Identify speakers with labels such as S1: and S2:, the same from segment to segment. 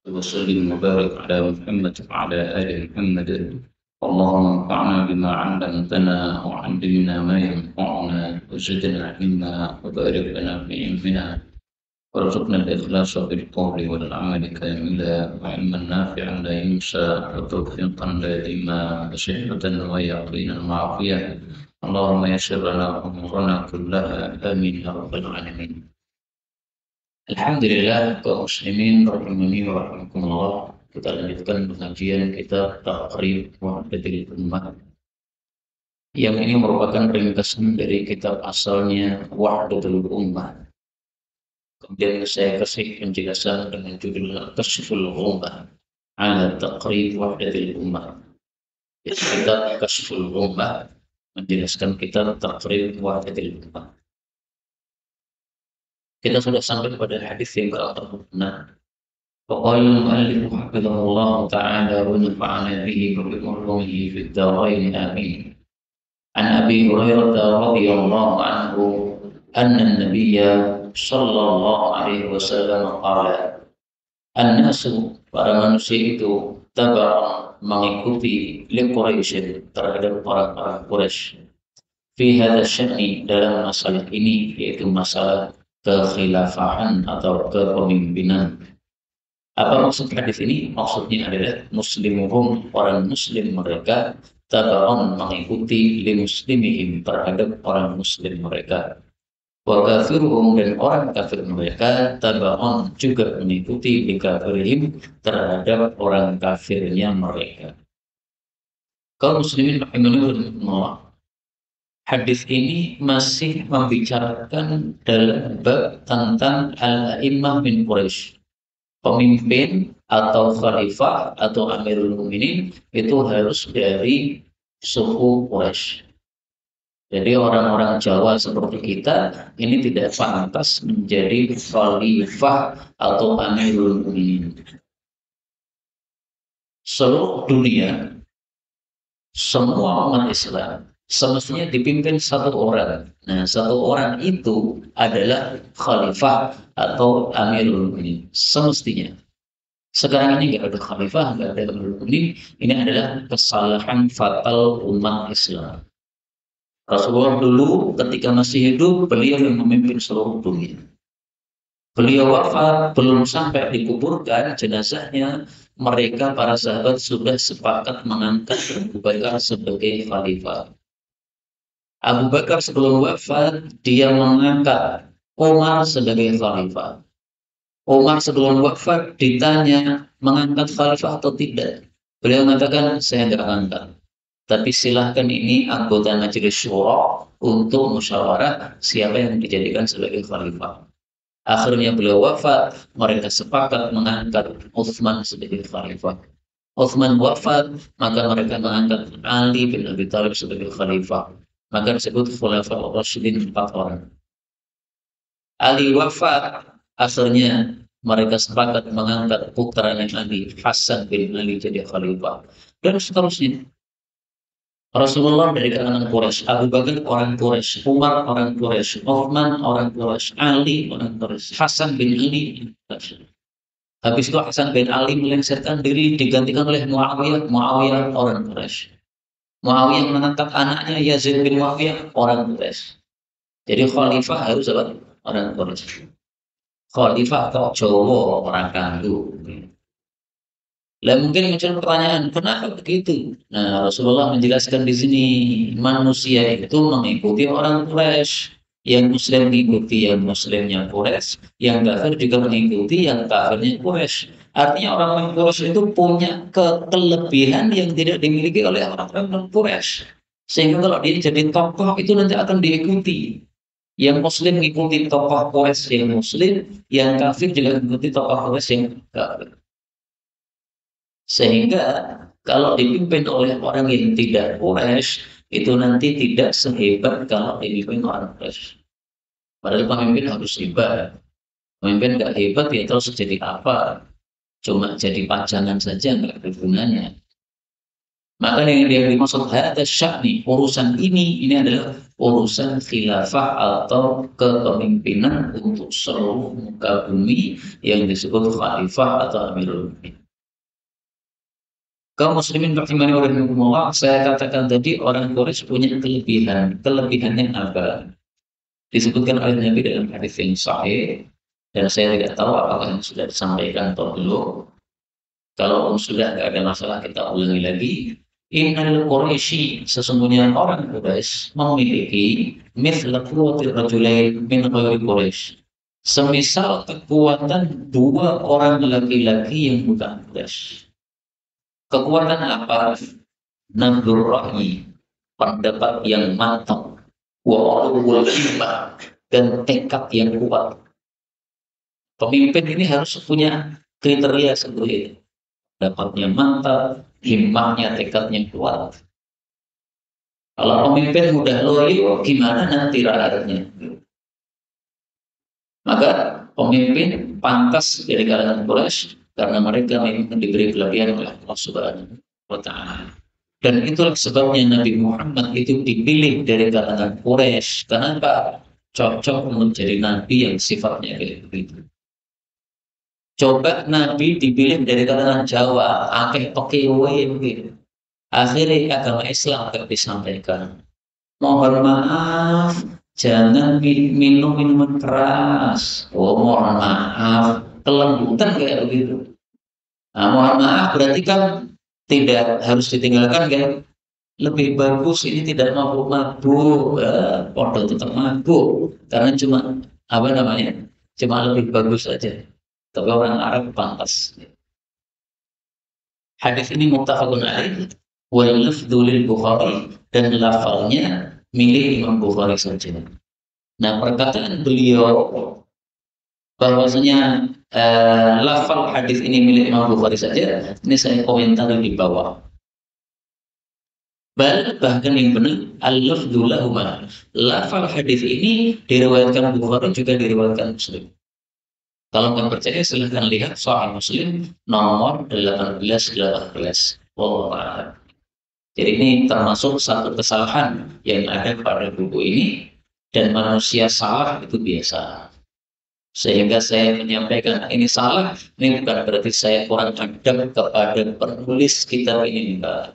S1: وسلم وبارك على محمد وعلى آل محمد. اللهم انفعنا بما علمتنا وعلمنا ما ينفعنا وزدنا علما وبارك لنا في علمنا وارزقنا الإخلاص في القول والعمل كاملا وعلما نافعا لا ينسى وتوفيقا دائما وصحة ويقينا وعافية. اللهم يسر لنا أمورنا كلها آمين يا رب العالمين. Alhamdulillah kaum muslimin rahimani wa rahimakumullah. Kita lanjutkan pengajian kita Taqrib Wahdatul Ummah yang ini merupakan ringkasan dari kitab asalnya Wahdatul Ummah. Kemudian saya kasih penjelasan dengan judul Kashful Ummah ala Taqrib Wahdatul Ummah. Kitab Kashful Ummah menjelaskan kitab Taqrib Wahdatul Ummah. Kita sudah sampai pada hadis yang ke-46. فقال المؤلف حفظه الله تعالى ونفعنا به وبعلومه في الدارين آمين. عن أبي هريرة رضي الله عنه أن النبي صلى الله عليه وسلم قال الناس para manusia itu tabar mengikuti Quraisy terhadap orang-orang Quraisy fi hadha sya'ni dalam masalah ini, yaitu masalah kekhilafahan atau kepemimpinan. Apa maksud hadis ini? Maksudnya adalah muslimuhum, orang muslim mereka, tabaun mengikuti li muslimihim terhadap orang muslim mereka. Wa kafiruhum, dan orang kafir mereka, tabaun juga mengikuti li kafirihim terhadap orang kafirnya mereka. Kaum muslimin rahimahumullah, hadis ini masih membicarakan dalam bab tentang al-a'immah min Quraisy. Pemimpin atau khalifah atau amirul mukminin itu harus dari suku Quraisy. Jadi orang-orang Jawa seperti kita ini tidak pantas menjadi khalifah atau amirul mukminin. Seluruh dunia, semua umat Islam semestinya dipimpin satu orang. Nah, satu orang itu adalah khalifah atau amirul mukminin semestinya. Sekarang ini nggak ada khalifah, nggak ada amirul mukminin. Ini adalah kesalahan fatal umat Islam. Rasulullah dulu ketika masih hidup, beliau yang memimpin seluruh dunia. Beliau wafat, belum sampai dikuburkan jenazahnya, mereka para sahabat sudah sepakat mengangkat Abu Bakar sebagai khalifah. Abu Bakar sebelum wafat, dia mengangkat Umar sebagai khalifah. Umar sebelum wafat ditanya mengangkat khalifah atau tidak. Beliau mengatakan, saya tidak angkat. Tapi silahkan ini anggota majelis syura untuk musyawarah siapa yang dijadikan sebagai khalifah. Akhirnya beliau wafat, mereka sepakat mengangkat Utsman sebagai khalifah. Utsman wafat, maka mereka mengangkat Ali bin Abi Thalib sebagai khalifah. Maka disebut Khulafaur Rasyidin 4 orang. Ali wafat, akhirnya mereka sepakat mengangkat putranya Ali, Hasan bin Ali, jadi khalifah. Dan seterusnya. Rasulullah dari kalangan Quraisy, Abu Bakar orang Quraisy, Umar orang Quraisy, Utsman orang Quraisy, Ali orang Quraisy, Hasan bin Ali. Habis itu Hasan bin Ali melengsarkan diri, digantikan oleh Muawiyah. Muawiyah orang Quraisy. Muawiyah mengangkat anaknya Yazid bin Muawiyah orang Quraisy. Jadi khalifah harus apa? Orang Quraisy. Khalifah atau Jawa orang Kandu. Lah mungkin muncul pertanyaan, kenapa begitu? Nah, Rasulullah menjelaskan di sini, manusia itu mengikuti orang Quraisy. Yang muslim mengikuti yang muslimnya Quraisy, yang kafir juga mengikuti yang kafirnya Quraisy. Artinya orang Quraisy itu punya kelebihan yang tidak dimiliki oleh orang-orang non-Quraisy. Sehingga kalau dia jadi tokoh itu nanti akan diikuti. Yang muslim mengikuti tokoh Quraisy yang muslim, yang kafir juga mengikuti tokoh Quraisy yang kafir. Sehingga kalau dipimpin oleh orang yang tidak Quraisy, itu nanti tidak sehebat kalau dipimpin orang Quraisy. Padahal pemimpin harus hebat. Pemimpin nggak hebat ya terus jadi apa? Cuma jadi pajangan saja, nggak ada gunanya. Maka yang dimaksud hadza sya'ni, urusan ini adalah urusan khilafah atau kepemimpinan untuk seluruh muka bumi yang disebut khalifah atau amirul mukminin. Kaum muslimin rahimani wa rahimakumullah, saya katakan tadi orang Quraisy punya kelebihan. Kelebihannya apa? Disebutkan oleh Nabi dalam hadis yang sahih, dan saya tidak tahu apakah ini sudah disampaikan atau belum. Kalau sudah tidak ada masalah, kita ulangi lagi. Innal Quraisy, sesungguhnya orang Quraisy memiliki mithla quwwatir rajulain min ghairi Quraisy. Semisal kekuatan dua orang laki-laki yang bukan Quraisy. Kekuatan apa? Nabdur rahmi, pendapat yang mantap, wa ulul himmah, dan tekad yang kuat. Pemimpin ini harus punya kriteria seperti itu. Dapatnya mantap, himmahnya, tekadnya kuat. Kalau pemimpin mudah loyo, gimana nanti rakyatnya? Maka pemimpin pantas dari kalangan Quraisy karena mereka memang diberi kelebihan oleh Allah Subhanahu wa Ta'ala. Dan itulah sebabnya Nabi Muhammad itu dipilih dari kalangan Quraisy. Kenapa? Cocok menjadi nabi yang sifatnya kayak begitu. Coba Nabi dipilih dari kalangan Jawa, akeh pekewe begitu. Akhirnya agama Islam gak disampaikan. Mohon maaf, jangan minum minuman keras. Oh, mohon maaf, kelembutan kayak begitu. Nah, mohon maaf berarti kan tidak harus ditinggalkan kan? Lebih bagus ini tidak mabuk-mabuk, podo tetap mabuk, karena cuma apa namanya, cuma lebih bagus saja. Tapi orang Arab pantas. Hadis ini muttafaqun alaih wal lafdhu lil Bukhari, dan lafalnya milik Imam Bukhari saja. Nah, perkataan beliau bahwasanya lafal hadis ini milik Imam Bukhari saja, ini saya komentari di bawah. Bahkan yang benar al-lafdhu lahuma. Lafal hadis ini diriwayatkan Bukhari juga diriwayatkan Muslim. Kalau nggak percaya silahkan lihat Sahih Muslim nomor 1818. Wallahu. Jadi ini termasuk satu kesalahan yang ada pada buku ini, dan manusia salah itu biasa. Sehingga saya menyampaikan ini salah, ini bukan berarti saya kurang adab kepada penulis kitab ini, enggak.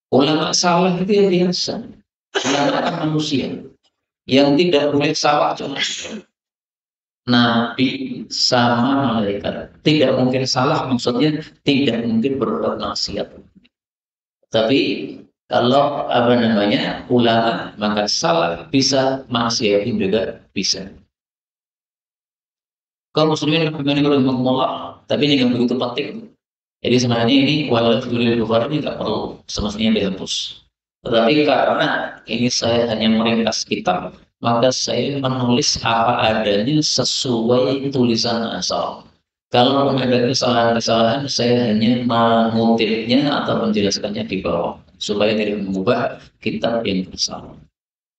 S1: Ulama salah itu ya biasa. Ulama kan manusia. Yang tidak boleh salah cuma Nabi sama malaikat. Tidak mungkin salah, maksudnya tidak mungkin berbuat maksiat. Tapi kalau apa namanya ulama, maka salah bisa, maksiat juga bisa. Kalau muslimin rahimahumullah, tapi ini nggak begitu penting. Jadi sebenarnya ini walau tulis Bukhari ini nggak perlu semestinya dihapus. Tetapi karena ini saya hanya meringkas kitab, maka saya menulis apa adanya sesuai tulisan asal. Kalau ada kesalahan-kesalahan, saya hanya mengutipnya atau menjelaskannya di bawah supaya tidak mengubah kitab yang bersama.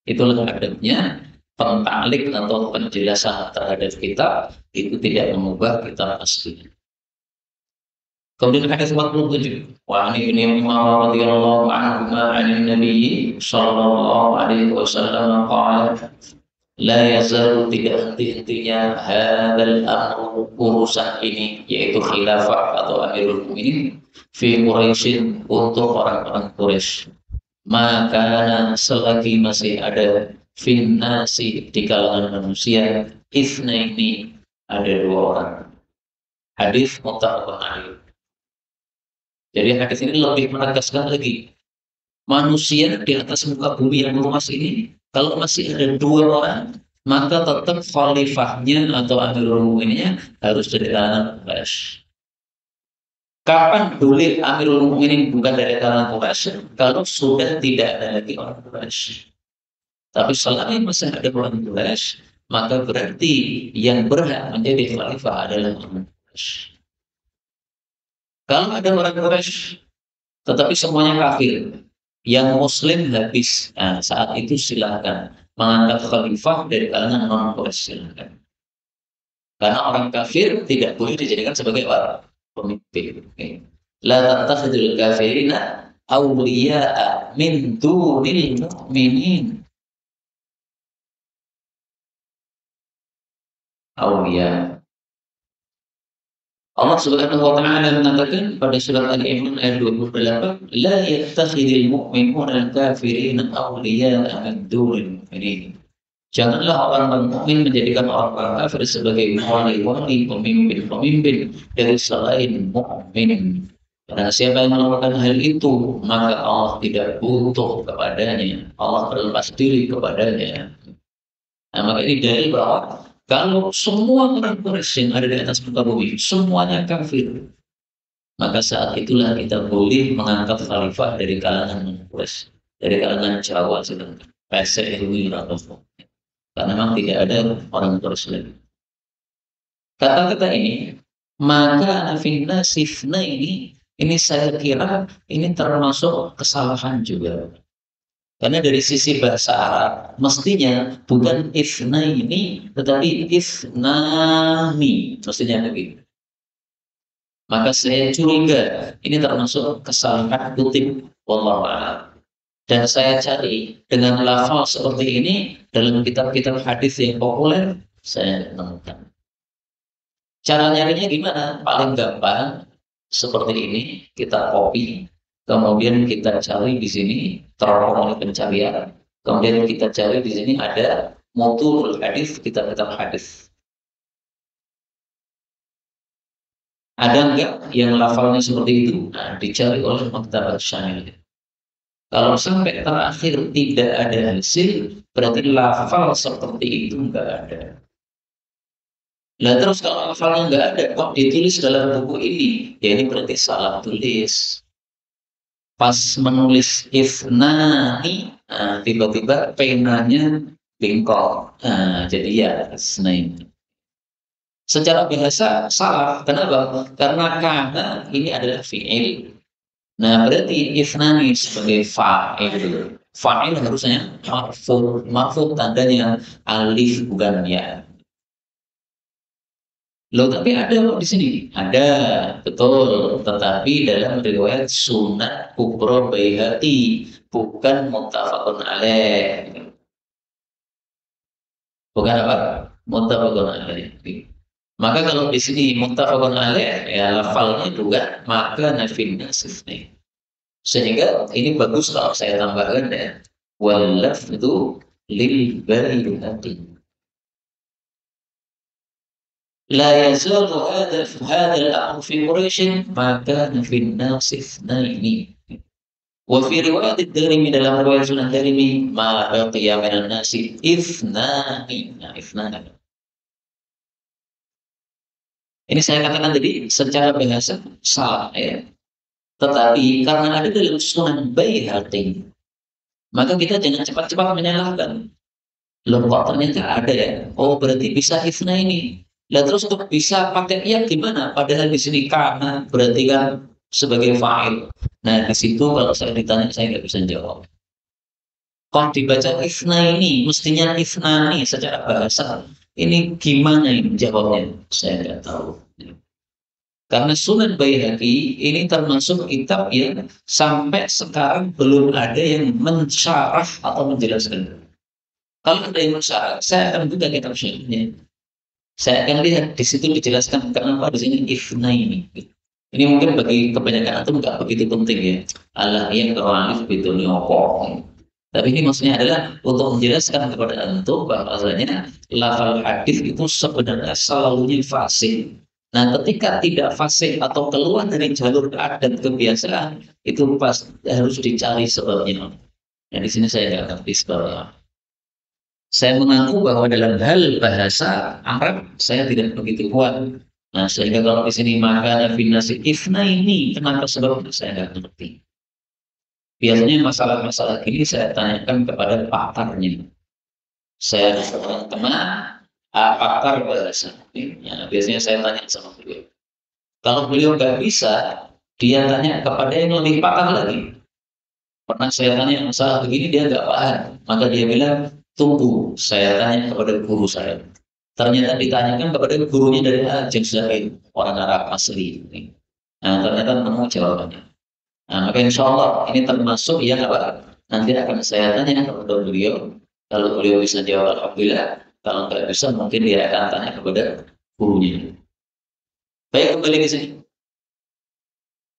S1: Itulah adabnya pentaklik atau penjelasan terhadap kitab, itu tidak mengubah kitab asli. Kemudian hadis 47, wa ani bin Umar radhiyallahu anhu an Nabi sallallahu alaihi wasallam qala la yazalu, tidak henti-hentinya hadzal amru, urusan ini, yaitu khilafah atau amirul mukminin fi Quraisy, untuk orang-orang Quraisy. Maka selagi masih ada finnasi, di kalangan manusia, itsnaini, ada dua orang. Hadis muttafaqun alaih. Jadi hadis ini lebih menegaskan lagi, manusia di atas muka bumi yang luas ini, kalau masih ada dua orang, maka tetap khalifahnya atau amirul mukminnya harus dari kalangan Quraisy. Kapan boleh amirul mukminin bukan dari kalangan Quraisy? Kalau sudah tidak ada lagi orang Quraisy. Tapi selama masih ada orang Quraisy, maka berarti yang berhak menjadi khalifah adalah orang Quraisy. Kalau ada orang Quraisy tetapi semuanya kafir, yang muslim habis, nah, saat itu silakan mengangkat khalifah dari kalangan non Quraisy, silakan. Karena orang kafir tidak boleh dijadikan sebagai orang pemimpin. La tattakhidul kafirina awliya'a min dunil mu'minin. Awliya. Allah Subhanahu wa taala mengatakan pada surat Al-Imran ayat 28, la yattakhidul mu'minuna al-kafirina awliya'a min dunil mu'minin. Janganlah orang mukmin menjadikan orang kafir sebagai wali-wali, pemimpin-pemimpin dari selain mukmin. Karena siapa yang melakukan hal itu, maka Allah tidak butuh kepadanya. Allah berlepas diri kepadanya. Nah, maka ini dalil bahwa kalau semua orang Quraisy yang ada di atas muka bumi, semuanya kafir, maka saat itulah kita boleh mengangkat khalifah dari kalangan Quraisy, dari kalangan Jawa, sedang pesek, atau karena memang tidak ada orang terus lagi. Kata-kata ini, maka nafina sifna ini saya kira ini termasuk kesalahan juga. Karena dari sisi bahasa Arab, mestinya bukan ifna ini, tetapi ifnami, mestinya begitu. Maka saya curiga ini termasuk kesalahan kutip wallahu a'lam. Dan saya cari dengan lafal seperti ini dalam kitab-kitab hadis yang populer, saya menemukan. Cara nyarinya gimana? Paling gampang seperti ini, kita copy, kemudian kita cari di sini teropong oleh pencarian, kemudian kita cari di sini ada mutul hadis, kitab-kitab hadis. Ada enggak yang lafalnya seperti itu? Nah, dicari oleh Maktabat Syamil. Kalau sampai terakhir tidak ada hasil, berarti lafal seperti itu nggak ada. Nah terus kalau lafalnya nggak ada, kok ditulis dalam buku ini? Ya ini berarti salah tulis. Pas menulis ifnani, tiba-tiba penanya bengkok. Jadi ya isnain. Secara bahasa salah. Kenapa? Karena kana ini adalah fi'il. Nah, berarti ifnani sebagai fa'il. Fa'il harusnya marfu tandanya alif bukan ya. Loh, tapi ada kok di sini. Ada, betul. Tetapi dalam riwayat Sunan Kubra Baihaqi, bukan muttafaqun alaih. Bukan apa? Muttafaqun alaih. Maka kalau di sini muttafaqun alaih, ya lafalnya juga maka nafin nasif nih. Sehingga ini bagus kalau saya tambahkan ya. Wal lafdhu lil bayyinati. La yazalu hadha al-amr fi Quraisy ma kana fi an-nas ithnaini. Wa fi riwayat ad-Darimi dalam riwayat Sunan Darimi ma baqiya min an-nas ithnani. Nah, ithnani. Ini saya katakan tadi secara bahasa salah ya. Tetapi karena ada dalam Sunan Baihaqi, maka kita jangan cepat-cepat menyalahkan. Loh kok ternyata ada ya? Oh berarti bisa ifna ini. Lah terus untuk bisa pakai iya gimana? Padahal di sini karena berarti kan sebagai fa'il. Nah di situ kalau saya ditanya saya nggak bisa jawab. Kok dibaca ifna ini, mestinya ifna ini secara bahasa. Ini gimana ini jawabnya? Saya nggak tahu. Karena Sunan Baihaqi ini termasuk kitab yang sampai sekarang belum ada yang mensyarah atau menjelaskan. Kalau ada yang mensyarah, saya akan buka kitab syarahnya. Saya akan lihat di situ dijelaskan kenapa di sini ifna ini. Ini mungkin bagi kebanyakan itu nggak begitu penting ya. Allah yang teralif itu nyokong. Tapi ini maksudnya adalah untuk menjelaskan kepada antum bahwasanya lafal hadis itu sebenarnya selalunya fasih. Nah, ketika tidak fasih atau keluar dari jalur adat kebiasaan, itu pas harus dicari sebabnya. Nah, di sini saya nggak ngerti sebabnya. Saya mengaku bahwa dalam hal bahasa Arab saya tidak begitu kuat. Nah, sehingga kalau di sini maka finasi ifna ini kenapa sebabnya saya nggak ngerti. Biasanya masalah-masalah ini saya tanyakan kepada pakarnya. Saya teman pakar bahasa. Ya, biasanya saya tanya sama beliau. Kalau beliau nggak bisa, dia tanya kepada yang lebih pakar lagi. Pernah saya tanya masalah begini dia nggak paham, maka dia bilang tunggu, saya tanya kepada guru saya. Ternyata ditanyakan kepada gurunya dari Al-Jazair, orang Arab asli. Nah, ternyata nemu jawabannya. Nah, maka insya Allah ini termasuk yang apa? Nanti akan saya tanya kepada beliau. Kalau beliau bisa jawab, alhamdulillah. Kalau nggak bisa, mungkin dia akan tanya kepada gurunya. Baik, kembali ke sini.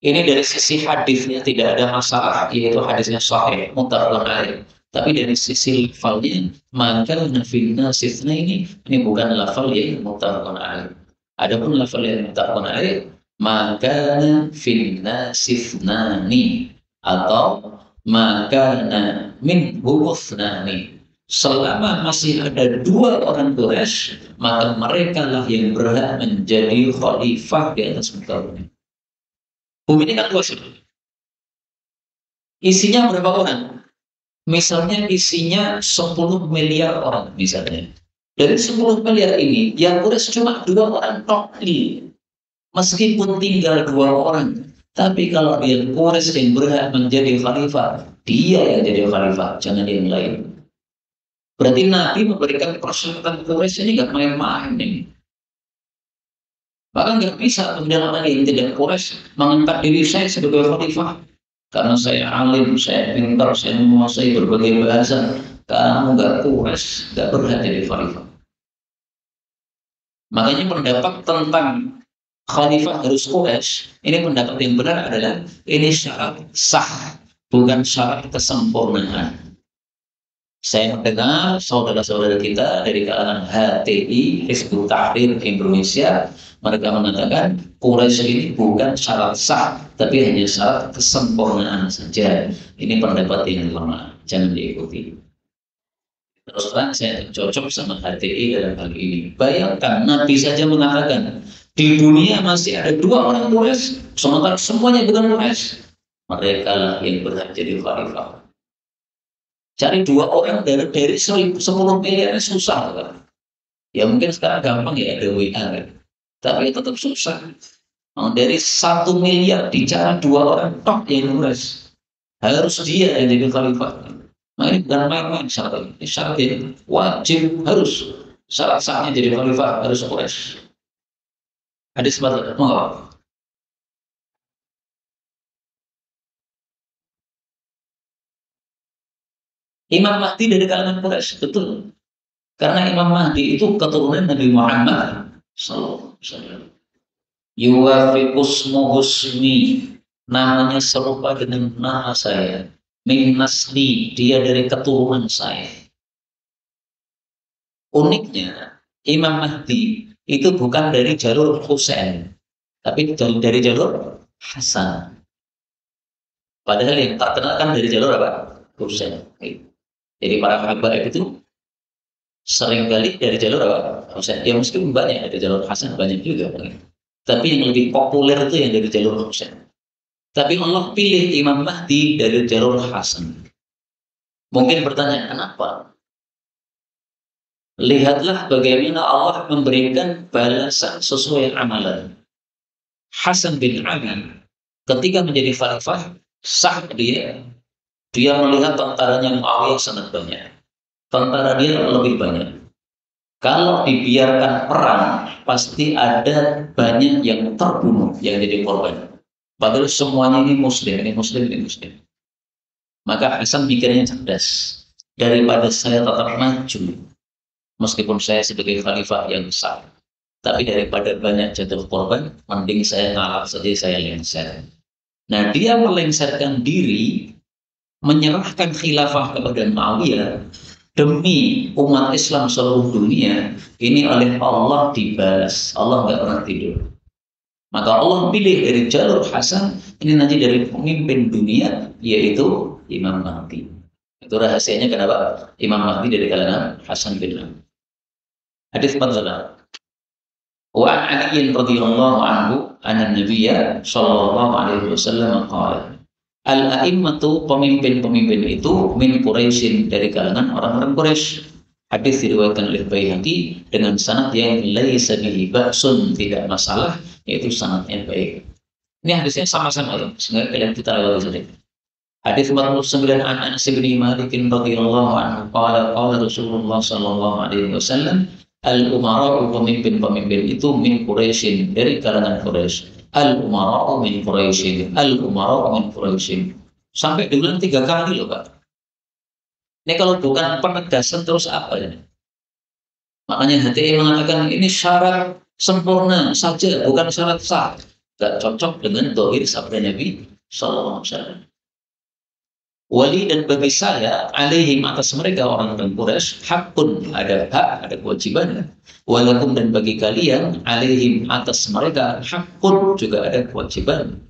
S1: Ini dari sisi hadisnya tidak ada masalah, yaitu hadisnya sahih, muttafaqun alaih. Tapi dari sisi lafalnya, maka nafil nasifna ini bukan lafal yang muttafaqun alaih. Adapun lafal yang muttafaqun alaih, maka fil nasifnani atau maka min hurufnani. Selama masih ada dua orang Quraisy, maka mereka lah yang berhak menjadi khalifah di atas muka bumi. Bumi ini kan luas. Isinya berapa orang? Misalnya isinya 10 miliar orang misalnya. Dari 10 miliar ini, yang Quraisy cuma 2 orang tok ini. Meskipun tinggal 2 orang, tapi kalau dia Quraisy yang berhak menjadi khalifah, dia yang jadi khalifah, jangan yang lain. Berarti Nabi memberikan persyaratan Quraisy ini nggak main-main nih. Bahkan nggak bisa menjalankan yang tidak Quraisy mengangkat diri saya sebagai khalifah. Karena saya alim, saya pintar, saya menguasai berbagai bahasa. Kamu nggak Quraisy, nggak berhak jadi khalifah. Makanya pendapat tentang khalifah harus Quraisy, ini pendapat yang benar adalah ini syarat sah, bukan syarat kesempurnaan. Saya mendengar saudara-saudara kita dari kalangan HTI, Hizbut Tahrir Indonesia, mereka mengatakan Quraisy ini bukan syarat sah, tapi hanya syarat kesempurnaan saja. Ini pendapat yang lemah, jangan diikuti. Terus terang saya cocok sama HTI dalam hal ini. Bayangkan Nabi saja mengatakan di dunia masih ada 2 orang Quraisy, sementara semuanya bukan Quraisy. Mereka lah yang berhak jadi khalifah. Cari 2 orang dari 10 miliar susah kan? Ya mungkin sekarang gampang ya ada WA kan? Tapi tetap susah. Dari 1 miliar dicari 2 orang tok yang Quraisy. Harus dia yang jadi khalifah. Nah ini bukan main-main syarat ini. Syarat ini wajib harus. Syarat sahnya jadi khalifah harus Quraisy. Hadis batal. Imam Mahdi dari kalangan Quraisy, betul. Karena Imam Mahdi itu keturunan Nabi Muhammad sallallahu alaihi wasallam. Yuwafiqus muhusmi, namanya serupa dengan nama saya. Min nasli, dia dari keturunan saya. Uniknya, Imam Mahdi itu bukan dari jalur Husain, tapi dari jalur Hasan. Padahal yang tak terkenal kan dari jalur apa? Husain. Jadi para habaib itu seringkali dari jalur apa? Husain. Ya meskipun banyak dari jalur Hasan banyak juga. Tapi yang lebih populer itu yang dari jalur Husain. Tapi Allah pilih Imam Mahdi dari jalur Hasan. Mungkin bertanya, kenapa? Lihatlah bagaimana Allah memberikan balasan sesuai amalan. Hasan bin Ali ketika menjadi khalifah sah dia melihat tentaranya Muawiyah sangat banyak. Tentara dia lebih banyak. Kalau dibiarkan perang, pasti ada banyak yang terbunuh, yang jadi korban. Padahal semuanya ini Muslim, ini Muslim, ini Muslim. Maka Hasan pikirnya cerdas. Daripada saya tetap maju, meskipun saya sebagai khalifah yang besar, tapi daripada banyak jatuh korban, mending saya ngalah saja, saya lengser. Nah, dia melengsarkan diri, menyerahkan khilafah kepada Muawiyah demi umat Islam seluruh dunia. Ini oleh Allah dibalas. Allah nggak pernah tidur. Maka Allah pilih dari jalur Hasan, ini nanti dari pemimpin dunia, yaitu Imam Mahdi. Itu rahasianya kenapa Imam Mahdi dari kalangan Hasan bin Ali. Hadis 4. Wa Ali radhiyallahu anhu anna Nabiyya sallallahu alaihi wasallam qala al-a'immatu, pemimpin-pemimpin itu min Quraisyin, dari kalangan orang-orang Quraisy. Hadis diriwayatkan oleh Baihaqi dengan sanad yang laisa bihi ba'sun, tidak masalah, yaitu sanadnya baik. Ini hadisnya sama-sama loh, sehingga kalian kita lewati saja. Hadis 49 an Anas bin Malik radhiyallahu anhu qala qala Rasulullah sallallahu alaihi wasallam Al-umara'u pemimpin-pemimpin itu min Quraisyin, dari kalangan Quraisy. Al-umara'u min Quraisyin, al-umara'u min Quraisyin. Sampai diulang 3 kali loh Pak. Ini kalau bukan penegasan terus apa ya? Makanya HTI mengatakan ini syarat sempurna saja, bukan syarat sah. Gak cocok dengan dohir sabda Nabi Sallallahu Alaihi Wasallam. Wali dan bagi saya, alaihim atas mereka orang-orang Quraisy, hakun, ada hak, ada kewajiban. Walakum dan bagi kalian, alaihim atas mereka, hakun, juga ada kewajiban.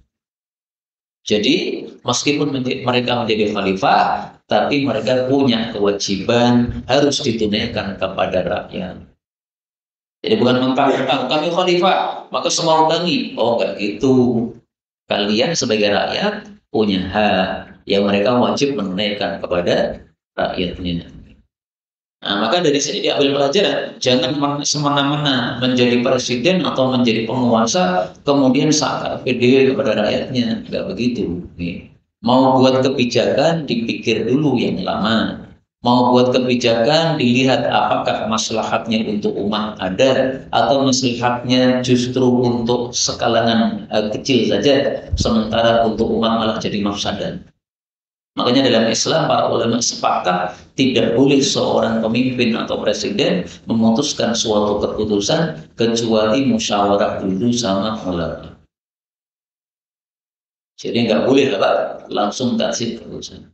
S1: Jadi, meskipun mereka menjadi khalifah, tapi mereka punya kewajiban harus ditunaikan kepada rakyat. Jadi bukan mengatakan kami khalifah, maka semua kami. Oh, enggak gitu. Kalian sebagai rakyat punya hak yang mereka wajib menunaikan kepada rakyatnya. Nah, maka dari sini diambil pelajaran, jangan semena-mena menjadi presiden atau menjadi penguasa, kemudian saat pede kepada rakyatnya. Enggak begitu. Nih. Mau buat kebijakan, dipikir dulu yang lama. Mau buat kebijakan, dilihat apakah maslahatnya untuk umat ada, atau maslahatnya justru untuk sekalangan kecil saja, sementara untuk umat malah jadi mafsadat. Makanya dalam Islam para ulama sepakat tidak boleh seorang pemimpin atau presiden memutuskan suatu keputusan kecuali musyawarah dulu sama ulama. Jadi nggak boleh langsung kasih keputusan.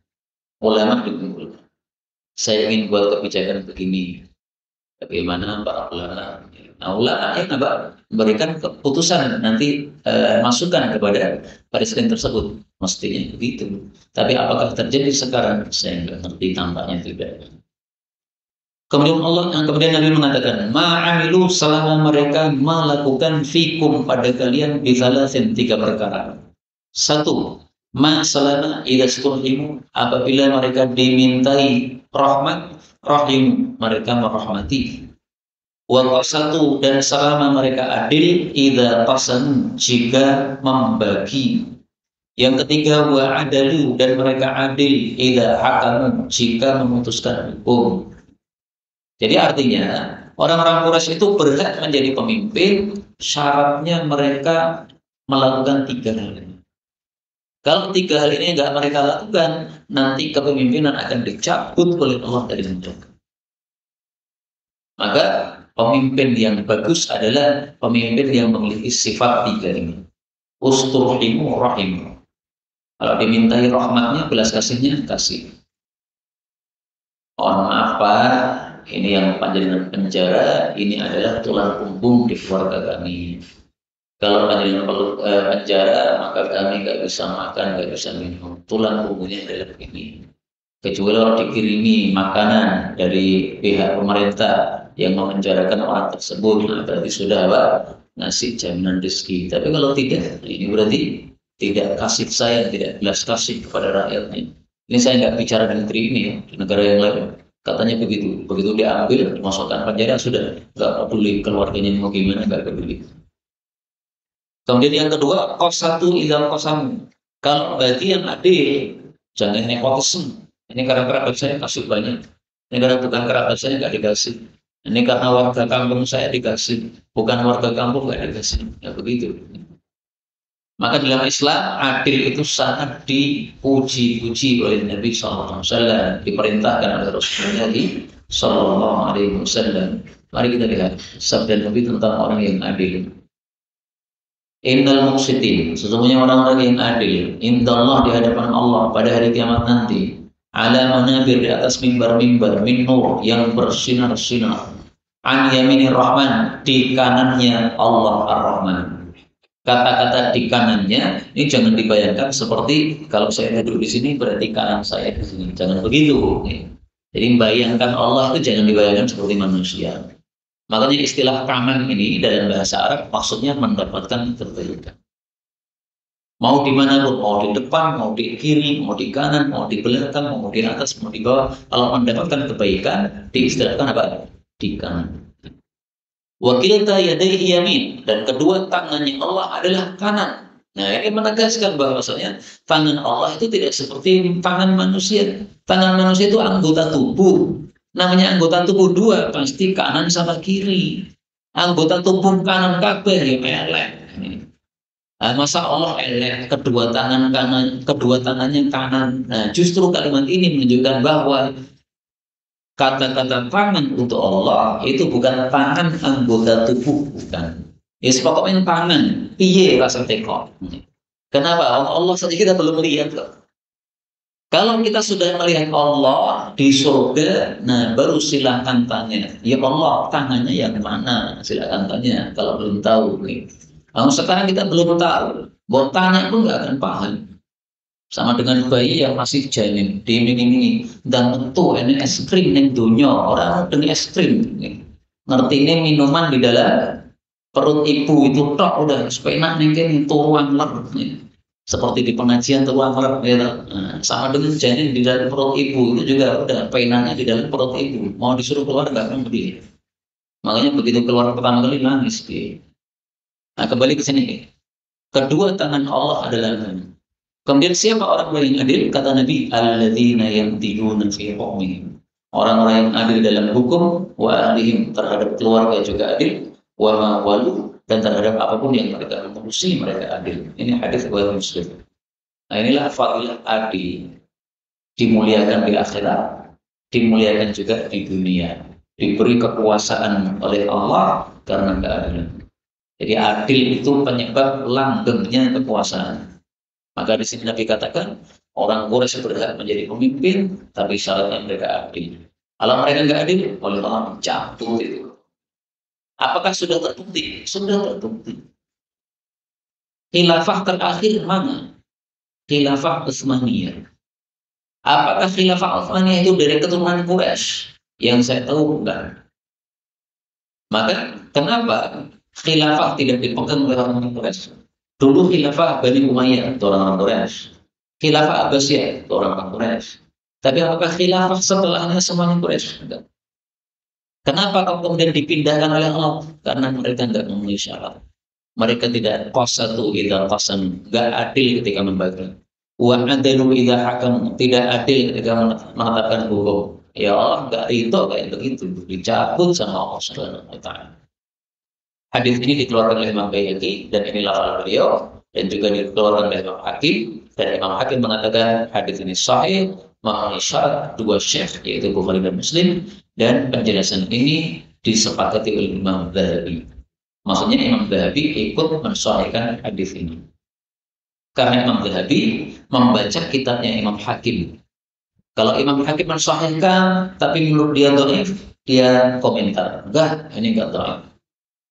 S1: Ulama dikumpulkan. Saya ingin buat kebijakan begini. Bagaimana para ulama? Nah, ulama yang memberikan keputusan nanti masukan kepada presiden tersebut. Mestinya begitu. Tapi apakah terjadi sekarang? Saya nggak ngerti, tampaknya tidak. Kemudian Nabi mengatakan, ma'amilu selama mereka melakukan fikum pada kalian bisalasin 3 perkara. 1, selama ilastuhimu apabila mereka dimintai rahmat, rahim mereka merahmati. Wa qasatu dan selama mereka adil idza qasan jika membagi. Yang ketiga wa adalu dan mereka adil idza hakamu jika memutuskan hukum. Jadi artinya orang-orang Quraisy itu berhak menjadi pemimpin, syaratnya mereka melakukan 3 hal. Kalau 3 hal ini nggak mereka lakukan, nanti kepemimpinan akan dicabut oleh Allah dari mereka. Maka pemimpin yang bagus adalah pemimpin yang memiliki sifat 3 ini. Usturhimu rahimu. Kalau dimintai rahmatnya, belas kasihnya, kasih. Mohon maaf Pak, ini yang panjenengan penjara, ini adalah tulang punggung di keluarga kami. Kalau panjenengan perlu penjara, maka kami nggak bisa makan, nggak bisa minum. Tulang punggungnya adalah begini. Kecuali kalau dikirimi makanan dari pihak pemerintah yang memenjarakan orang tersebut, nah berarti sudah ngasih jaminan rezeki. Tapi kalau tidak, ini berarti tidak kasih sayang, tidak belas kasih kepada rakyatnya. Ini saya nggak bicara di negeri ini ya, di negara yang lain. Katanya begitu, begitu diambil, dimasukkan penjara sudah nggak peduli keluarganya mau gimana, nggak peduli. Kemudian yang kedua, qasatu idza qasamu. Kalau bagi yang adil, jangan nepotisme. Ini karena kerabat saya kasih banyak. Ini karena bukan kerabat saya nggak dikasih. Ini karena warga kampung saya dikasih, bukan warga kampung nggak dikasih. Ya begitu. Maka dalam Islam adil itu sangat dipuji-puji oleh Nabi SAW, diperintahkan oleh Rasulullah SAW. Mari kita lihat sabda Nabi tentang orang yang adil. Innal muqsitin, sesungguhnya orang-orang yang adil, indallah di hadapan Allah pada hari kiamat nanti, ala manabir di atas mimbar-mimbar min nur yang bersinar-sinar, an yaminir rahman di kanannya Allah ar-Rahman. Kata-kata di kanannya ini jangan dibayangkan seperti kalau saya duduk di sini berarti kanan saya di sini. Jangan begitu. Jadi bayangkan Allah itu jangan dibayangkan seperti manusia. Makanya istilah kanan ini dalam bahasa Arab maksudnya mendapatkan kebaikan. Mau di mana pun, mau di depan, mau di kiri, mau di kanan, mau di belakang, mau di atas, mau di bawah. Kalau mendapatkan kebaikan, diistilahkan apa? Di kanan. Wakilta yadaihi yamin, dan kedua tangannya Allah adalah kanan. Nah ini menegaskan bahwasanya tangan Allah itu tidak seperti tangan manusia. Tangan manusia itu anggota tubuh. Namanya anggota tubuh dua, pasti kanan sama kiri. Anggota tubuh kanan kabeh ya elek. Nah, masa Allah elek kedua tangan kanan, kedua tangannya kanan. Nah, justru kalimat ini menunjukkan bahwa kata-kata tangan untuk Allah itu bukan tangan anggota tubuh, bukan. Ya, pokoknya tangan, piye rasa teko. Kenapa? Allah saja kita belum melihat kok. Kalau kita sudah melihat Allah di surga, nah baru silakan tanya, ya Allah tangannya yang mana? Silakan tanya kalau belum tahu. Nih. Kalau sekarang kita belum tahu, mau tanya pun nggak akan paham. Sama dengan bayi yang masih janin, diiming-imingi, dan tentu ini es krim yang dunia, orang dengan es krim. Ngerti ini minuman di dalam perut ibu itu tok udah sepenak nih tuang ler. Seperti di pengajian tuang ler, gitu. Nah, sama dengan janin di dalam perut ibu itu juga udah penaknya di dalam perut ibu. Mau disuruh keluar nggak akan berdiri. Makanya begitu keluar pertama kali nangis. Nah, kembali ke sini. Kedua tangan Allah adalah tangan. Kemudian siapa orang yang adil? Kata Nabi, alladzina yantiguna fi hukmihim. Orang-orang yang adil dalam hukum, wa ahlihim terhadap keluarga juga adil, wa ma walu dan terhadap apapun yang mereka mengurusi mereka adil. Ini hadis riwayat Muslim. Nah, inilah fadilah adil. Dimuliakan di akhirat, dimuliakan juga di dunia. Diberi kekuasaan oleh Allah karena keadilan. Jadi adil itu penyebab langgengnya kekuasaan. Maka di sini Nabi katakan, orang Quraisy berhak menjadi pemimpin, tapi syaratnya mereka adil. Kalau mereka nggak adil, oleh Allah mencabut itu. Apakah sudah terbukti? Sudah terbukti. Khilafah terakhir mana? Khilafah Utsmaniyah. Apakah Khilafah Utsmaniyah itu dari keturunan Quraisy? Yang saya tahu bukan. Maka kenapa Khilafah tidak dipegang oleh orang Quraisy? Dulu khilafah Bani Umayyah itu orang-orang Quraisy. Khilafah Abbasiyah itu orang-orang Quraisy. Tapi apakah khilafah setelahnya semuanya Quraisy? Enggak. Kenapa kemudian dipindahkan oleh Allah? Karena mereka tidak memenuhi syarat. Mereka tidak qasatu idza qasan, enggak adil ketika membagi. Wa adalu idza hakam, tidak adil ketika menetapkan hukum. Ya Allah enggak itu kayak begitu, dicabut sama Allah Subhanahu wa taala. Hadis ini dikeluarkan oleh Imam Baihaqi dan ini lafal beliau dan juga dikeluarkan oleh Imam Hakim dan Imam Hakim mengatakan hadis ini sahih memenuhi syarat dua syekh yaitu Bukhari dan Muslim dan penjelasan ini disepakati oleh Imam Zahabi. Maksudnya Imam Zahabi ikut mensahihkan hadis ini. Karena Imam Zahabi membaca kitabnya Imam Hakim. Kalau Imam Hakim mensahihkan tapi menurut dia dhaif, dia komentar, enggak, ini enggak dhaif.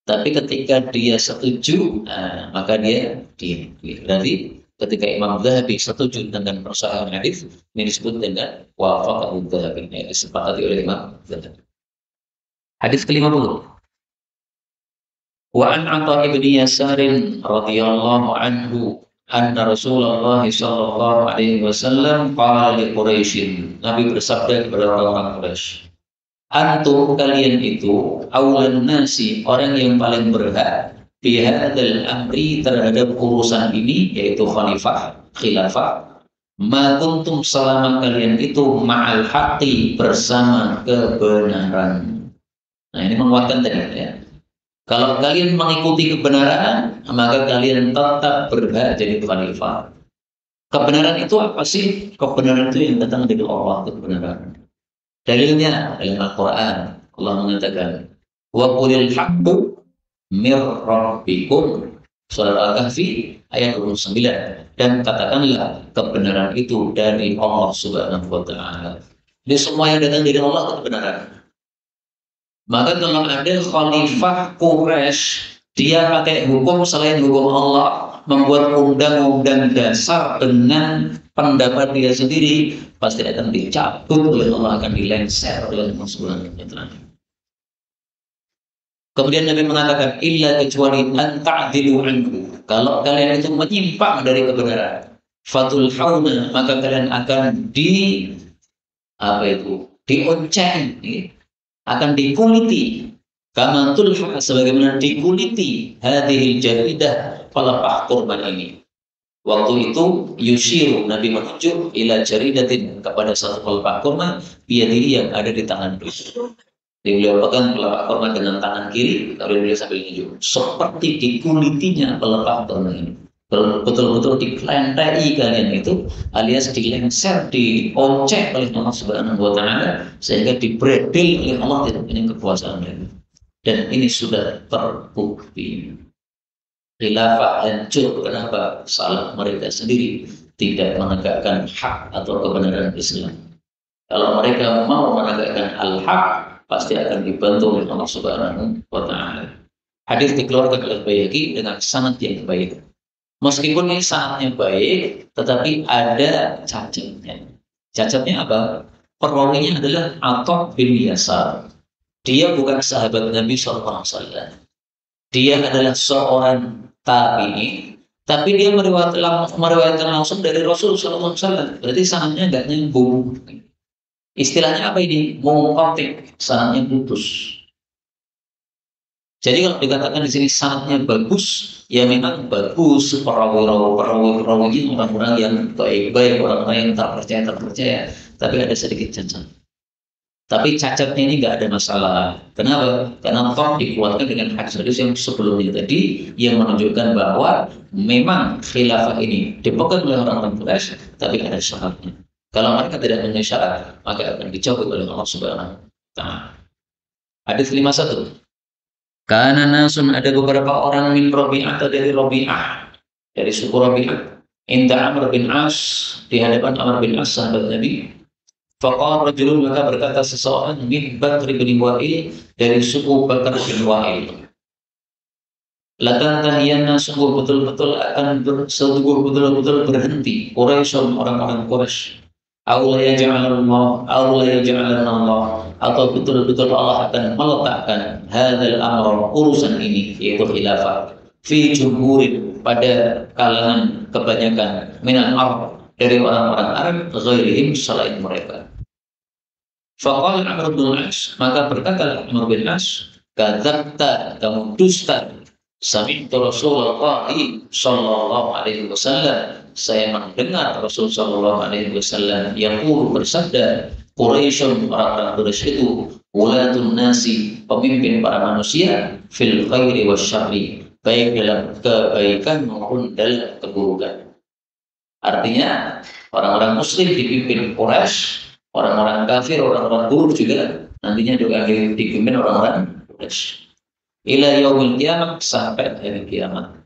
S1: Tapi ketika dia setuju, maka dia diam. Berarti ketika Imam Zahabi setuju dengan persoalan hadis, ini disebut dengan wafaqahu Zahabi. Ini disepakati oleh Imam Zahabi. Hadis ke-50. Wa an Atha ibni Yasarin radhiyallahu anhu anna Rasulullah sallallahu alaihi wasallam qala li Quraisy. Nabi bersabda kepada orang-orang Quraisy, antum kalian itu awlan nasi, orang yang paling berhak bihadal amri terhadap urusan ini yaitu khilafah ma kuntum selama kalian itu ma'al haqqi bersama kebenaran. Nah ini menguatkan tadi ya. Kalau kalian mengikuti kebenaran maka kalian tetap berhak jadi khalifah. Kebenaran itu apa sih? Kebenaran itu yang datang dari Allah, kebenaran. Dalilnya dalam Al-Quran Allah mengatakan wa qulil haqqu mir rabbikum surah Al-Kahfi ayat 29 dan katakanlah kebenaran itu dari Allah Subhanahu wa taala. Jadi semua yang datang dari Allah itu kebenaran. Maka kalau ada khalifah Quraisy dia pakai hukum selain hukum Allah, membuat undang-undang dasar dengan pendapat dia sendiri, pasti akan dicabut oleh Allah, akan dilenser oleh Allah Subhanahu wa taala. Kemudian Nabi mengatakan illa kecuali an ta'dilu anhu. Kalau kalian itu menyimpang dari kebenaran, fatul hauna, maka kalian akan dionceng, akan dikuliti. Kama tulha, sebagaimana dikuliti hadhil jaridah pelepah kurban ini. Waktu itu yushiru, Nabi menunjuk ila jaridatin, kepada satu pelepah kurma biyadihi yang ada di tangan beliau. Jadi beliau pegang pelepah kurma dengan tangan kiri, lalu beliau sambil menunjuk. Seperti dikulitinya pelepah kurma ini. Betul-betul dikelentai kalian itu, alias dilengser, dioncek oleh Allah Subhanahu wa Ta'ala, sehingga dibredel oleh Allah tidak punya kekuasaan lagi. Dan ini sudah terbukti. Khilafah hancur, kenapa? Salah mereka sendiri, tidak menegakkan hak atau kebenaran Islam. Kalau mereka mau menegakkan al-haq, pasti akan dibantu oleh Allah Subhanahu wa Ta'ala. Hadis dikeluarkan oleh Baihaqi dengan sanad yang baik. Meskipun ini sanadnya baik, tetapi ada cacatnya. Cacatnya apa? Perawinya adalah Atha bin Yasar. Dia bukan sahabat Nabi SAW. Dia adalah seorang tabi'i, tapi dia meriwayatkan langsung dari Rasul SAW. Berarti sanadnya nggak nyambung. Istilahnya apa ini? Munqati', sanadnya putus. Jadi kalau dikatakan di sini sanadnya bagus, ya memang bagus, perawi-perawi orang-orang yang baik-baik, orang-orang yang terpercaya. Tapi ada sedikit cacat. Tapi cacatnya ini nggak ada masalah. Kenapa? Karena toh dikuatkan dengan hadis-hadis yang sebelumnya tadi yang menunjukkan bahwa memang khilafah ini dipegang oleh orang-orang Quraisy, tapi ada syaratnya. Kalau mereka tidak memenuhi syarat, maka akan dicabut oleh Allah Subhanahu wa Ta'ala. Hadis 51. Karena nasun, ada beberapa orang min Rabi'ah, atau dari Rabi'ah, dari suku Rabi'ah. Inda Amr bin As, di hadapan Amr bin As, sahabat Nabi. Faqala rajulun, maka berkata seseorang min Bakr bin Wa'il, dari suku Bakr bin Wa'il. Latantahiyanna, sungguh betul-betul betul-betul berhenti Quraisyun, orang-orang Quraisy. Allah yaj'alallah, atau betul-betul Allah akan meletakkan hadzal amr, urusan ini, yaitu khilafah, fi jumhurin, pada kalangan kebanyakan minal Arab, dari orang-orang Arab, ghairihim, selain mereka. Faqala Amr bin As, maka berkata Amr bin As, kadzabta, kamu dusta. Sami'tu Rasulullah sallallahu alaihi wasallam, saya mendengar Rasul sallallahu alaihi wasallam yang bersabda, Quraisyun, orang-orang Quraisy itu, ulatun nasi, pemimpin para manusia, fil khairi wasyarri, baik dalam kebaikan maupun dalam keburukan. Artinya orang-orang muslim dipimpin Quraisy, orang-orang kafir, orang-orang buruk juga nantinya juga dipimpin orang-orang Quraisy. Ila yaumil qiyamah, sampai hari kiamat.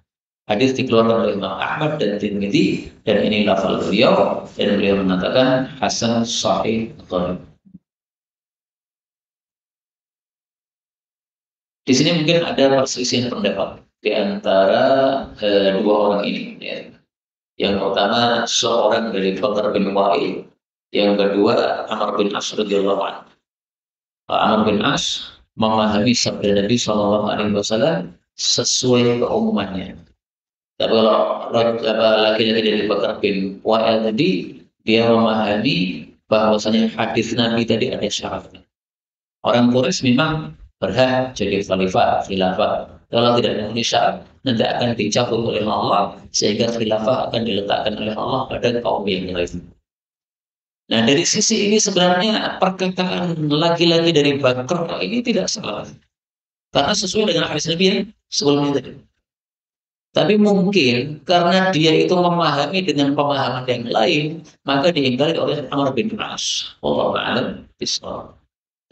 S1: Hadis dikeluarkan oleh Imam Ahmad dan Tirmidzi, dan ini lafal beliau, dan beliau mengatakan hasan sahih dhaif. Di sini mungkin ada perselisihan pendapat di antara dua orang ini, ya. Yang pertama seorang dari Bakar bin Wa'il, yang kedua Amr bin As radhiyallahu anhu. Amr bin As memahami sabda Nabi Shallallahu Alaihi Wasallam sesuai keumumannya. Tapi kalau laki-laki dari Bakar bin Wa'il tadi, dia memahami bahwasanya hadis Nabi tadi ada syaratnya. Orang Quraisy memang berhak jadi khalifah, khilafah. Kalau tidak memenuhi syarat, nanti akan dicabut oleh Allah, sehingga khilafah akan diletakkan oleh Allah pada kaum yang lain. Nah, dari sisi ini sebenarnya perkataan laki-laki dari Bakar ini tidak salah. Karena sesuai dengan hadis Nabi yang sebelumnya tadi. Tapi mungkin karena dia itu memahami dengan pemahaman yang lain, maka diingkari oleh Amr bin As. Wallahu a'lam bishawab.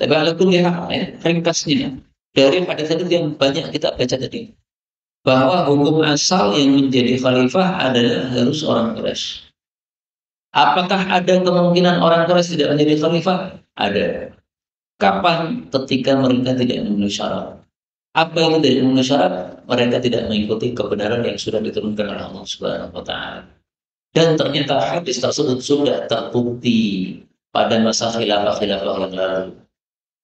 S1: Tapi ala kulli hal, ringkasnya dari hadis itu yang banyak kita baca tadi, bahwa hukum asal yang menjadi khalifah adalah harus orang Quraisy. Apakah ada kemungkinan orang Quraisy tidak menjadi khalifah? Ada. Kapan? Ketika mereka tidak memenuhi syarat. Apa yang tidak memenuhi syarat? Mereka tidak mengikuti kebenaran yang sudah diturunkan oleh Allah Subhanahu wa Ta'ala. Dan ternyata hadis tersebut sudah terbukti pada masa khilafah-khilafah yang lalu.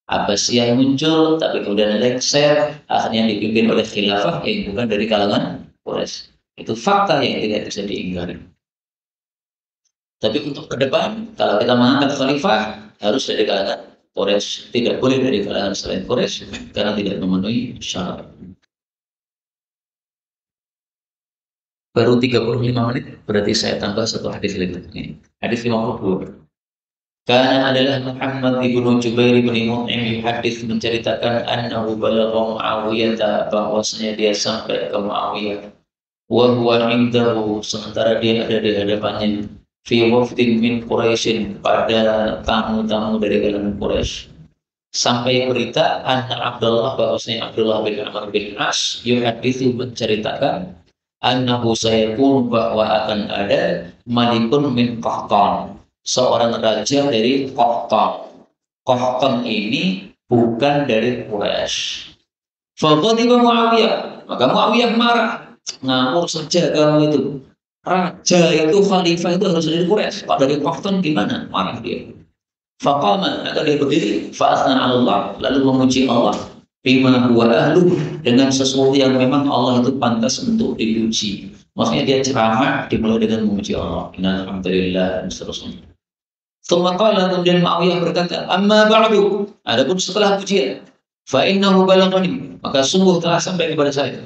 S1: Abbasiyah muncul, tapi kemudian lengser, akhirnya dipimpin oleh khilafah yang bukan dari kalangan Quraisy. Itu fakta yang tidak bisa diingkari. Tapi untuk ke depan, kalau kita mengangkat khalifah, harus dari kalangan Quraisy, tidak boleh dari kalangan selain Quraisy, karena tidak memenuhi syarat. Baru 35 menit, berarti saya tambah satu hadis lagi. Ini hadis 52. Karena adalah Muhammad ibnu Jubair bin Mut'im hadis menceritakan annahu balagha Muawiyah bahwasanya dia sampai ke Muawiyah wa huwa indahu sementara dia ada di hadapannya fi wafdin min Quraisyin pada tamu-tamu dari kalangan Quraisy sampai berita anna Abdullah bahwasanya Abdullah bin Amr bin As yuhaditsu menceritakan annahu sayakun bahwa akan ada malikun min Qahtan seorang raja dari Qahtan. Qahtan ini bukan dari Quraisy. Faqadiba Muawiyah, maka Muawiyah marah. Ngawur saja kamu itu. Raja itu khalifah itu harus dari Quraisy. Kalau dari Qahtan gimana? Marah dia. Faqama, maka dia berdiri, fa'athna Allah, lalu memuji Allah bima huwa ahlu dengan sesuatu yang memang Allah itu pantas untuk dipuji. Maksudnya dia ceramah dimulai dengan memuji Allah. Alhamdulillah dan seterusnya. Qala kemudian Muawiyah berkata, "Amma ba'du." Adapun setelah pujian, fa innahu balaghani, maka sungguh telah sampai kepada saya.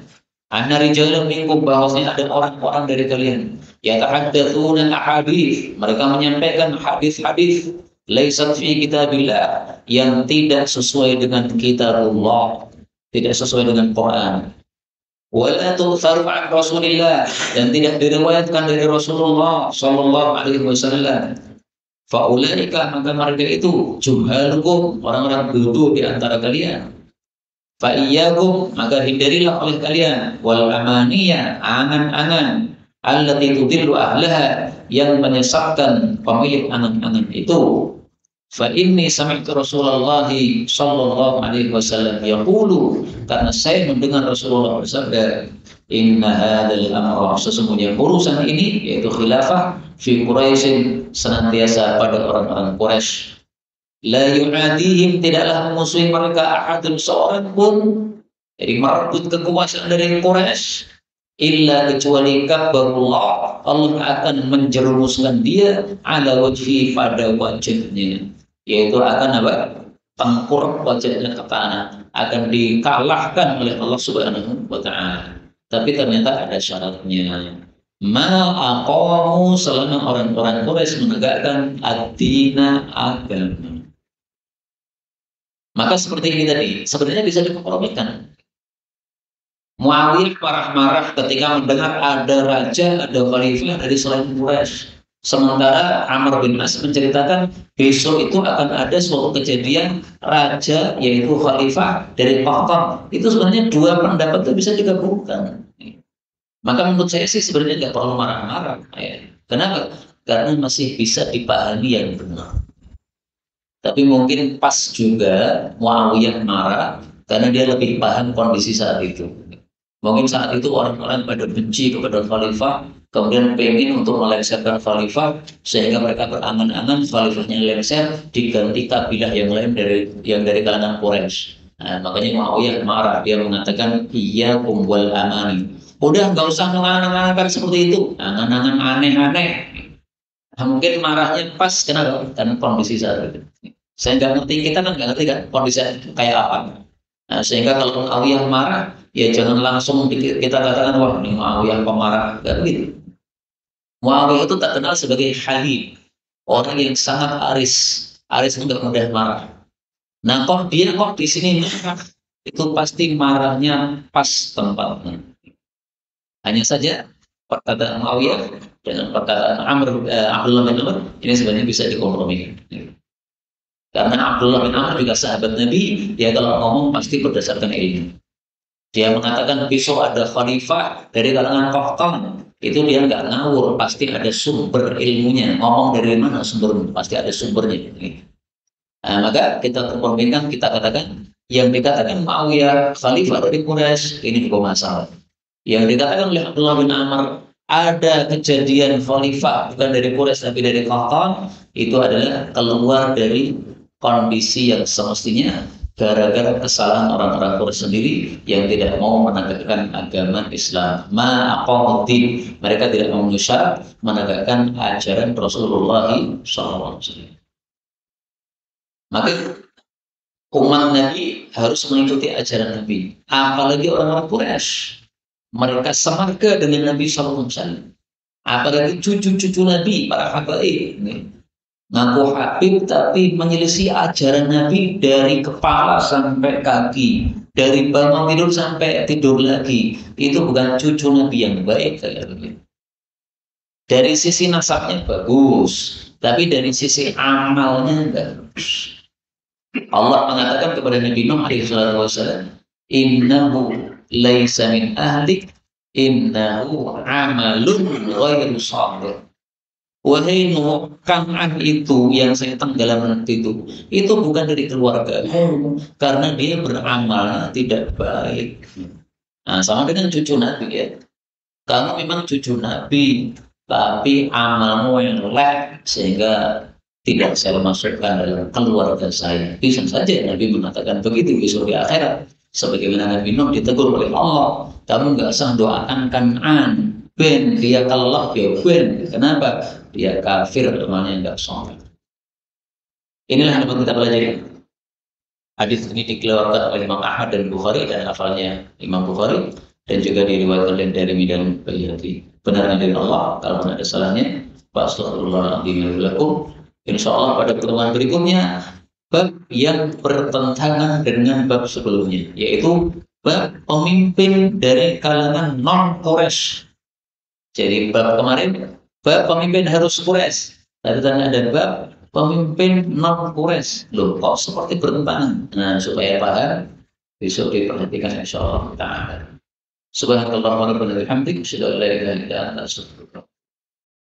S1: Anna rijalan minkum bahwasanya ada orang-orang dari kalian yatahaddatsuna ahadits, mereka menyampaikan hadis-hadis laisat fi kitabillah yang tidak sesuai dengan kitabullah, tidak sesuai dengan Quran. Wala tu'tharu an Rasulillah dan tidak diriwayatkan dari Rasulullah sallallahu alaihi wasallam. Faulaika maka mereka itu juhalukum orang-orang bodoh di antara kalian. Fa iyyakum maka hindarilah oleh kalian wal amaniya angan-angan allati tudillu ahlaha yang menyesatkan pemilik angan-angan itu. Fa inni sami'tu Rasulullah sallallahu alaihi wasallam yaqulu karena saya mendengar Rasulullah bersabda inna hadzal amra sesungguhnya urusan ini yaitu khilafah fi Quraisy senantiasa pada orang-orang Quraisy la yu'adihim tidaklah memusuhi mereka ahadun seorang pun jadi merebut kekuasaan dari Quraisy illa kecuali kabarullah Allah akan menjerumuskan dia ala wajhi pada wajahnya yaitu akan apa? Tengkurap wajahnya ke tanah akan dikalahkan oleh Allah Subhanahu wa taala. Tapi ternyata ada syaratnya. Ma aqamu selama orang-orang Quraisy menegakkan ad-dina agama. Maka seperti ini tadi, sebenarnya bisa dikompromikan. Muawiyah marah-marah ketika mendengar ada raja, ada khalifah dari selain Quraisy. Sementara Amr bin As menceritakan besok itu akan ada suatu kejadian raja yaitu khalifah dari Qahtan. Itu sebenarnya dua pendapat itu bisa digabungkan. Maka menurut saya sih sebenarnya nggak perlu marah-marah. Ya. Kenapa? Karena masih bisa dipahami yang benar. Tapi mungkin pas juga Muawiyah marah karena dia lebih paham kondisi saat itu. Mungkin saat itu orang-orang pada benci kepada khalifah, kemudian pengen untuk melengsarkan khalifah, sehingga mereka berangan-angan khalifahnya lengser, diganti kabilah yang lain dari kalangan Quraisy. Nah, makanya Muawiyah marah, dia mengatakan iya kumbal amani. Udah nggak usah mengangan-angan seperti itu, angan-angan aneh-aneh. Nah, mungkin marahnya pas kenapa? Karena kondisi saat itu. Saya nggak ngerti, kita kan nggak ngerti kan kondisi kayak apa. Nah, sehingga kalau Muawiyah marah, ya jangan langsung kita katakan wah ini Muawiyah pemarah, nggak begitu. Muawiyah itu tak kenal sebagai halim, orang yang sangat aris untuk mudah marah. Nah, kok di sini marah, itu pasti marahnya pas tempatnya. Hanya saja perkataan Muawiyah dengan perkataan Abdullah bin Amr ini sebenarnya bisa dikompromikan. Karena Abdullah bin Amr juga sahabat Nabi, dia kalau ngomong pasti berdasarkan ilmu. Dia mengatakan besok ada khalifah dari kalangan Qahtan. Itu dia nggak ngawur, pasti ada sumber ilmunya. Ngomong dari mana sumbernya? Pasti ada sumbernya. Nah, maka kita kompromikan, kita katakan yang dikatakan Muawiyah khalifah dari Quraisy ini juga masalah. Yang dikatakan oleh Abdullah bin Amr ada kejadian khalifah bukan dari Quraisy tapi dari Qahtan, itu adalah keluar dari kondisi yang semestinya gara-gara kesalahan orang-orang Quraisy sendiri yang tidak mau menegakkan agama Islam. Ma'aqamuddin, mereka tidak memenuhi syarat menegakkan ajaran Rasulullah SAW. Maka umat Nabi harus mengikuti ajaran Nabi, apalagi orang-orang Quraisy. Mereka semarga dengan Nabi Sallallahu Alaihi Wasallam. Apalagi cucu-cucu Nabi, para habaib. Ngaku Habib tapi menyelisih ajaran Nabi dari kepala sampai kaki, dari bangun tidur sampai tidur lagi. Itu bukan cucu Nabi yang baik. Dari sisi nasabnya bagus, tapi dari sisi amalnya enggak bagus. Allah mengatakan kepada Nabi Nuh alaihi wasallam, "Innahu laisa min ahlik, innahu amalun ghairu shalih." Wahai Nuh, Kan'an itu yang saya tenggelamkan itu bukan dari keluarga karena dia beramal tidak baik. Nah, sama dengan cucu Nabi ya. Kamu memang cucu Nabi, tapi amalmu yang jelek sehingga tidak saya masukkan dalam keluarga saya. Bisa saja Nabi mengatakan begitu besok di akhirat. Sebagaimana Nabi Nuh ditegur oleh Allah, kamu nggak usah doakan Kan'an, ben dia kelak ya ben. Kenapa? Dia kafir, temannya nggak soleh. Inilah yang perlu kita pelajari. Hadis ini dikeluarkan oleh Imam Ahmad dan Bukhari dan hafalnya Imam Bukhari dan juga diriwayatkan oleh Darimi dan Baihaqi. Benarnya dari Allah, kalau ada salahnya, astagfirullahaladzim lakum. Insyaallah pada pertemuan berikutnya bab yang bertentangan dengan bab sebelumnya, yaitu bab pemimpin dari kalangan non Quraisy. Jadi bab kemarin bab pemimpin harus Quraisy. Tadi ada bab pemimpin non Quraisy. Loh, kok seperti bertentangan? Nah, supaya paham, besok diperhatikan insyaallah taala. Subhanallah wa bihamdihi, asyhadu an la ilaha illa anta, astaghfiruka.